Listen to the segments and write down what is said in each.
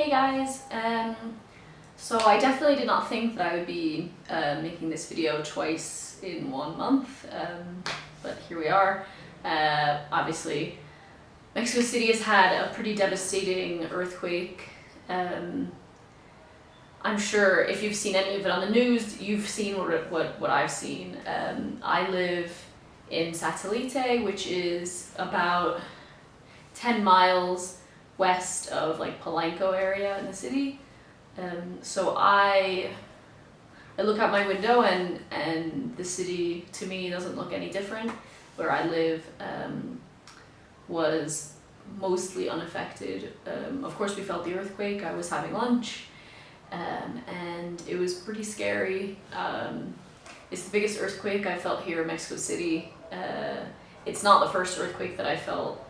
Hey guys, so I definitely did not think that I would be making this video twice in 1 month, but here we are. Obviously, Mexico City has had a pretty devastating earthquake. I'm sure if you've seen any of it on the news, you've seen what I've seen. I live in Satellite, which is about 10 miles west of like Palenque area in the city. So I look out my window and the city to me doesn't look any different. Where I live was mostly unaffected. Of course we felt the earthquake. I was having lunch and it was pretty scary. It's the biggest earthquake I felt here in Mexico City. It's not the first earthquake that I felt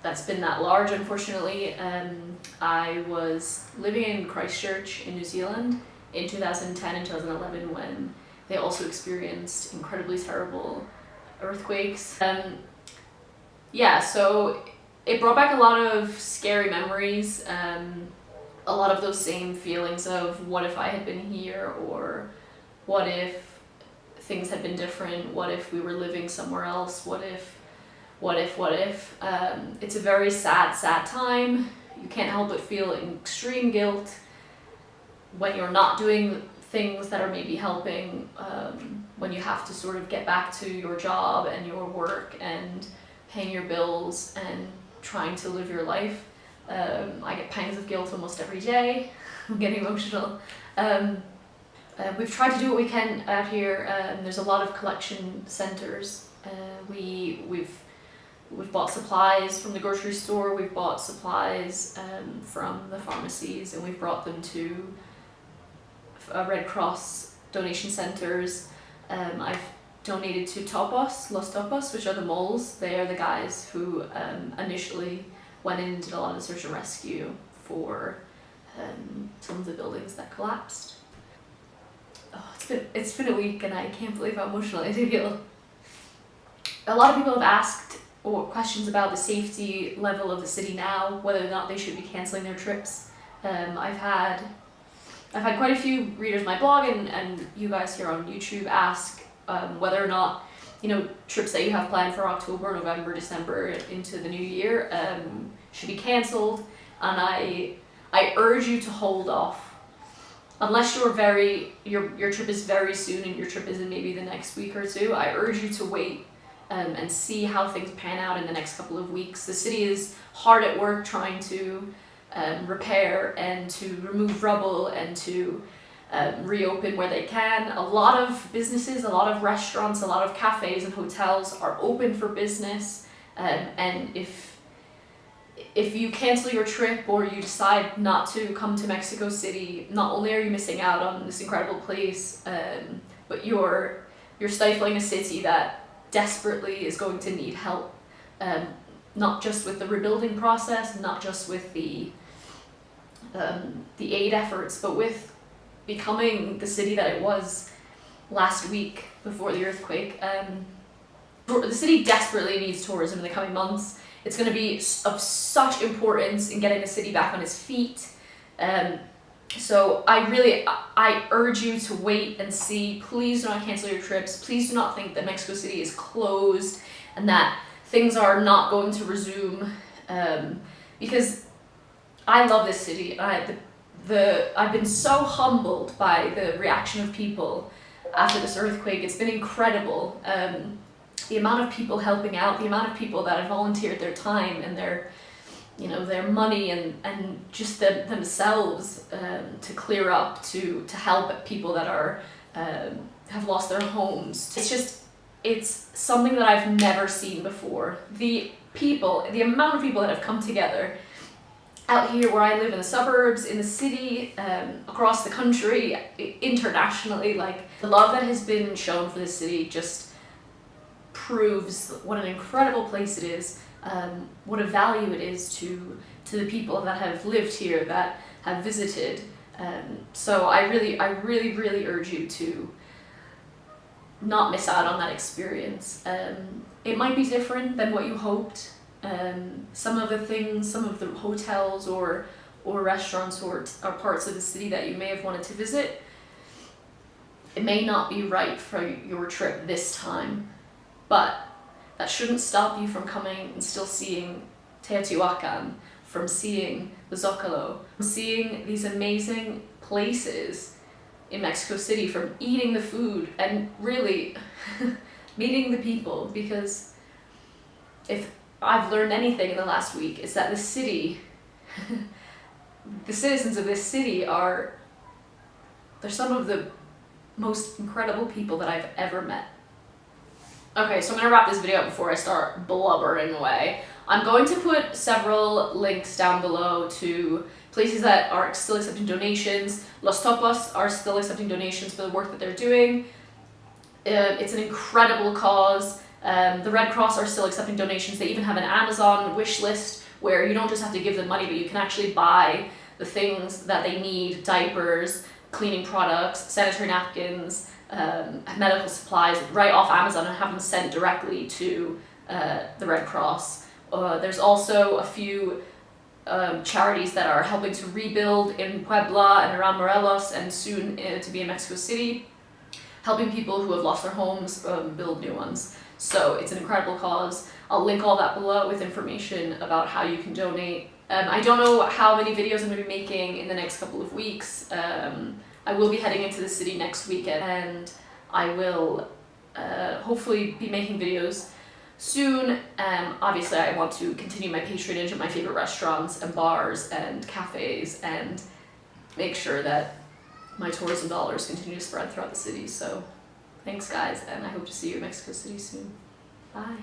that's been that large, unfortunately. I was living in Christchurch in New Zealand in 2010 and 2011 when they also experienced incredibly terrible earthquakes. Yeah, so it brought back a lot of scary memories, a lot of those same feelings of what if I had been here, or what if things had been different, what if we were living somewhere else, what if. It's a very sad time. You can't help but feel extreme guilt when you're not doing things that are maybe helping, when you have to sort of get back to your job and your work and paying your bills and trying to live your life. I get pangs of guilt almost every day. I'm getting emotional. We've tried to do what we can out here. There's a lot of collection centers. We've bought supplies from the grocery store, we've bought supplies from the pharmacies, and we've brought them to Red Cross donation centers. I've donated to Los Topos, which are the moles. They are the guys who initially went in and did a lot of the search and rescue for some of the buildings that collapsed. Oh, it's been a week and I can't believe how emotional I feel. A lot of people have asked questions about the safety level of the city now, whether or not they should be cancelling their trips. I've had quite a few readers of my blog and you guys here on YouTube ask whether or not, trips that you have planned for October, November, December into the new year should be cancelled, and I urge you to hold off. Unless your trip is very soon and your trip is in maybe the next week or two, I urge you to wait and see how things pan out in the next couple of weeks. The city is hard at work trying to repair and to remove rubble and to reopen where they can. A lot of businesses, a lot of restaurants, a lot of cafes and hotels are open for business, and if you cancel your trip or you decide not to come to Mexico City, not only are you missing out on this incredible place, but you're stifling a city that desperately is going to need help, not just with the rebuilding process, not just with the aid efforts, but with becoming the city that it was last week before the earthquake. The city desperately needs tourism in the coming months. It's going to be of such importance in getting the city back on its feet. So I urge you to wait and see. Please do not cancel your trips. Please do not think that Mexico City is closed and that things are not going to resume, because I love this city. I've been so humbled by the reaction of people after this earthquake. It's been incredible. The amount of people helping out, the amount of people that have volunteered their time and their money and just themselves to clear up, to help people that are have lost their homes. It's something that I've never seen before. The amount of people that have come together out here where I live, in the suburbs, in the city, across the country, internationally, like the love that has been shown for this city just proves what an incredible place it is. What a value it is to the people that have lived here, that have visited. So I really urge you to not miss out on that experience. It might be different than what you hoped. Some of the hotels or or restaurants or parts of the city that you may have wanted to visit, it may not be right for your trip this time, but that shouldn't stop you from coming and still seeing Teotihuacan, from seeing the Zocalo, from seeing these amazing places in Mexico City, from eating the food and really meeting the people. Because if I've learned anything in the last week, it's that the city, the citizens of this city they're some of the most incredible people that I've ever met. Okay, so I'm gonna wrap this video up before I start blubbering away. I'm going to put several links down below to places that are still accepting donations. Los Topos are still accepting donations for the work that they're doing. It's an incredible cause. The Red Cross are still accepting donations. They even have an Amazon wish list where you don't just have to give them money, but you can actually buy the things that they need: diapers, cleaning products, sanitary napkins, medical supplies, right off Amazon, and have them sent directly to the Red Cross. There's also a few charities that are helping to rebuild in Puebla and around Morelos, and soon to be in Mexico City, helping people who have lost their homes build new ones. So it's an incredible cause. I'll link all that below with information about how you can donate. I don't know how many videos I'm going to be making in the next couple of weeks. I will be heading into the city next weekend, and I will hopefully be making videos soon. Obviously I want to continue my patronage at my favorite restaurants and bars and cafes and make sure that my tourism dollars continue to spread throughout the city. So thanks guys, and I hope to see you in Mexico City soon. Bye.